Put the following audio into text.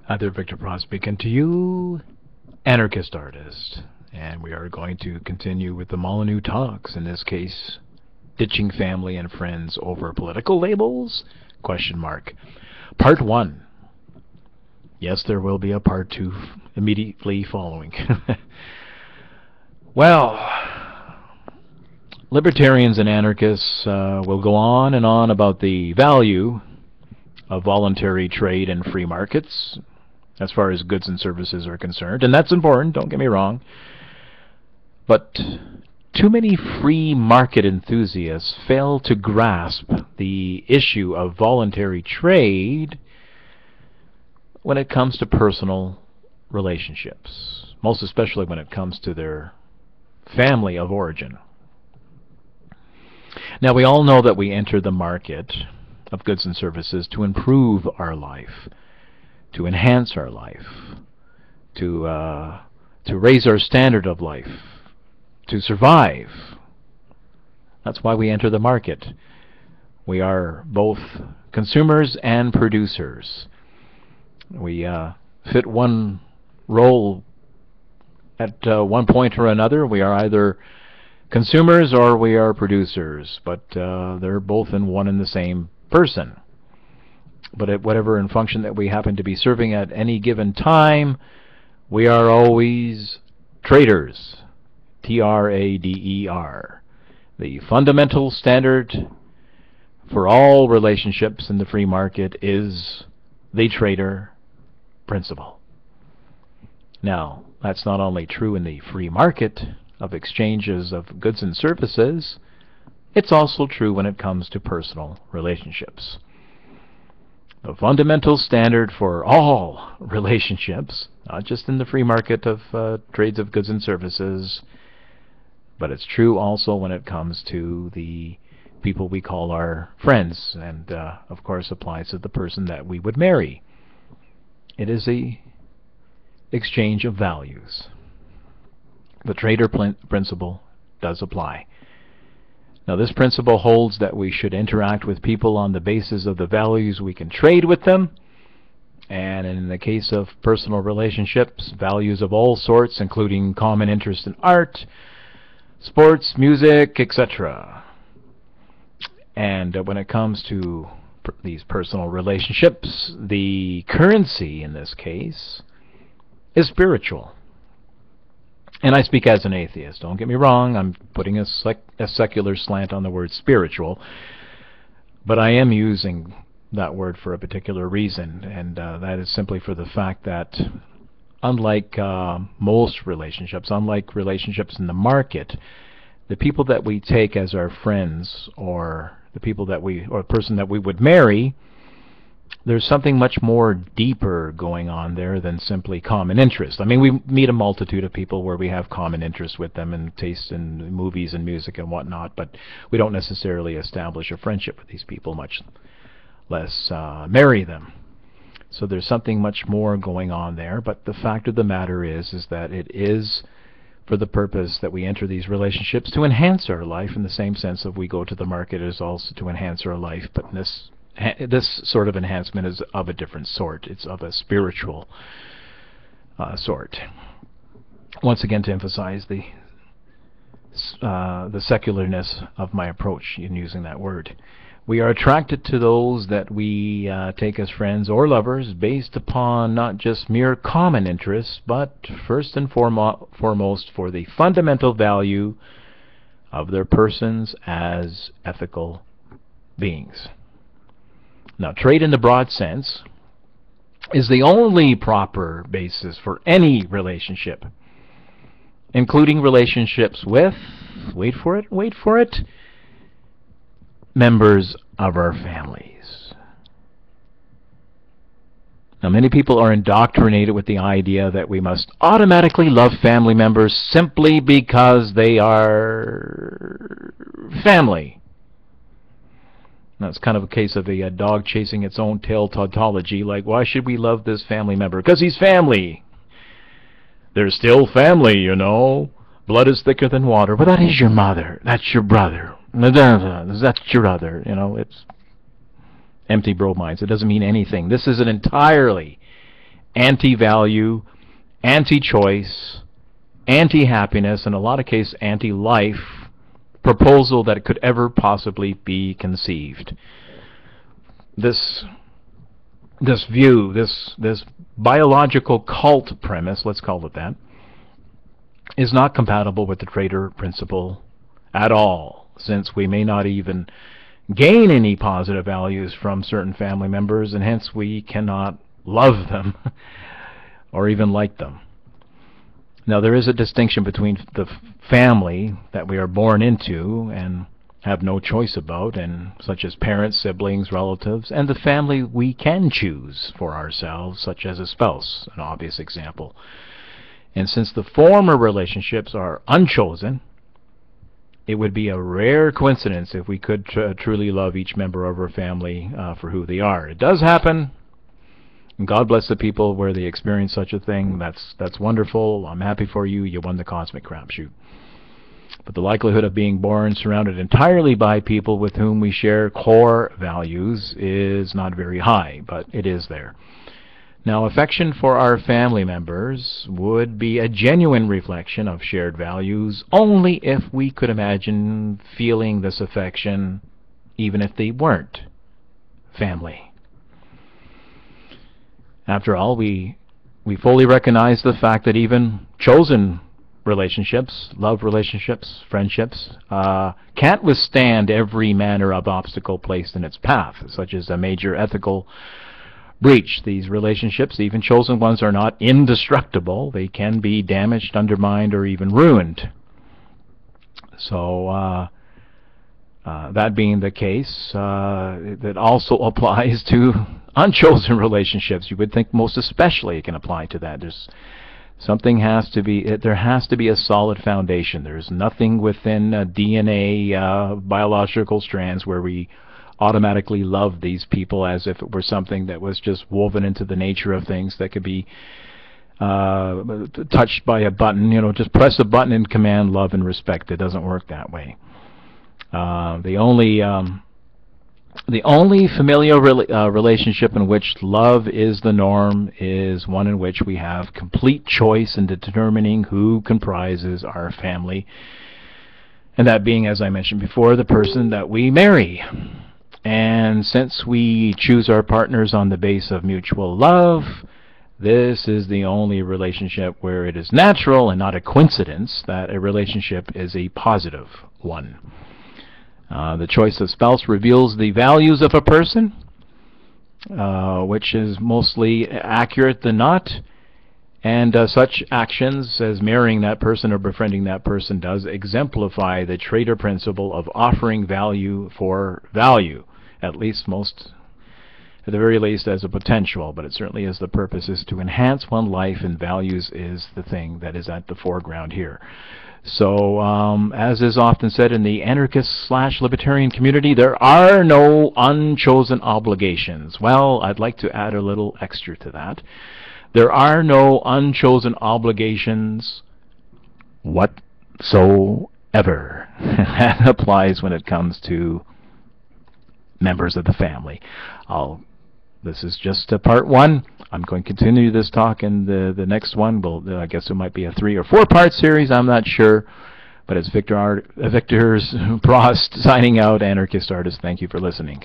Other Victor Pross speaking to you, anarchist artist, and we are going to continue with the Molyneux talks. In this case, ditching family and friends over political labels? Question mark. Part 1. Yes, there will be a part 2 immediately following. Well, libertarians and anarchists will go on and on about the value of voluntary trade and free markets as far as goods and services are concerned, and that's important, don't get me wrong, but too many free market enthusiasts fail to grasp the issue of voluntary trade when it comes to personal relationships, most especially when it comes to their family of origin. Now, we all know that we enter the market of goods and services to improve our life, to enhance our life, to raise our standard of life, to survive. That's why we enter the market. We are both consumers and producers. We fit one role at one point or another. We are either consumers or we are producers, but they're both in one and the same person. But at whatever in function that we happen to be serving at any given time, we are always traders. T-R-A-D-E-R. The fundamental standard for all relationships in the free market is the trader principle. Now, that's not only true in the free market of exchanges of goods and services, it's also true when it comes to personal relationships. The fundamental standard for all relationships, not just in the free market of trades of goods and services, but it's true also when it comes to the people we call our friends, and of course applies to the person that we would marry. It is a exchange of values. The trader principle does apply. Now, this principle holds that we should interact with people on the basis of the values we can trade with them, and in the case of personal relationships, values of all sorts, including common interest in art, sports, music, etc. And when it comes to these personal relationships, the currency in this case is spiritual. And I speak as an atheist. Don't get me wrong, I'm putting a secular slant on the word spiritual, but I am using that word for a particular reason, and that is simply for the fact that unlike most relationships, unlike relationships in the market, the people that we take as our friends, or the people that or the person that we would marry, there's something much more deeper going on there than simply common interest. I mean, we meet a multitude of people where we have common interests with them and taste in movies and music and whatnot, but we don't necessarily establish a friendship with these people, much less marry them. So there's something much more going on there, but the fact of the matter is that it is for the purpose that we enter these relationships to enhance our life, in the same sense of we go to the market is also to enhance our life, but this sort of enhancement is of a different sort. It's of a spiritual sort. Once again, to emphasize the secularness of my approach in using that word. We are attracted to those that we take as friends or lovers based upon not just mere common interests, but first and foremost for the fundamental value of their persons as ethical beings. Now, trade in the broad sense is the only proper basis for any relationship, including relationships with, wait for it, members of our families. Now, many people are indoctrinated with the idea that we must automatically love family members simply because they are family. Now, it's kind of a case of a dog chasing its own tail tautology, like, why should we love this family member? Because he's family. They're still family, you know. Blood is thicker than water. But that is your mother. That's your brother. That's your other. You know, it's empty bromides. It doesn't mean anything. This is an entirely anti-value, anti-choice, anti-happiness, in a lot of cases anti-life proposal that could ever possibly be conceived. This view, this biological cult premise, let's call it that, is not compatible with the Trader principle at all, since we may not even gain any positive values from certain family members, and hence we cannot love them or even like them. Now, there is a distinction between the family that we are born into and have no choice about, and such as parents, siblings, relatives, and the family we can choose for ourselves, such as a spouse, an obvious example. And since the former relationships are unchosen, it would be a rare coincidence if we could truly love each member of our family for who they are. It does happen, and God bless the people where they experience such a thing. That's wonderful. I'm happy for you. You won the cosmic crapshoot. But the likelihood of being born surrounded entirely by people with whom we share core values is not very high, but it is there. Now, affection for our family members would be a genuine reflection of shared values only if we could imagine feeling this affection even if they weren't family. After all, we fully recognize the fact that even chosen relationships, love relationships, friendships, can't withstand every manner of obstacle placed in its path, such as a major ethical breach. These relationships, even chosen ones, are not indestructible. They can be damaged, undermined, or even ruined. So that being the case, that also applies to unchosen relationships. You would think most especially it can apply to that. There has to be a solid foundation. There's nothing within DNA biological strands where we automatically love these people as if it were something that was just woven into the nature of things that could be touched by a button. You know, just press a button and command love and respect. It doesn't work that way. The only familial relationship in which love is the norm is one in which we have complete choice in determining who comprises our family, and that being, as I mentioned before, the person that we marry. And since we choose our partners on the basis of mutual love, this is the only relationship where it is natural and not a coincidence that a relationship is a positive one. The choice of spouse reveals the values of a person, which is mostly accurate than not, and such actions as marrying that person or befriending that person does exemplify the Trader principle of offering value for value, at the very least as a potential, but it certainly is the purpose is to enhance one's life, and values is the thing that is at the foreground here. So, as is often said in the anarchist/libertarian community, there are no unchosen obligations. Well, I'd like to add a little extra to that. There are no unchosen obligations whatsoever. That applies when it comes to members of the family. This is just part one. I'm going to continue this talk in the next one. I guess it might be a 3 or 4 part series. I'm not sure. But it's Victor Prost signing out, Anarchist Artist. Thank you for listening.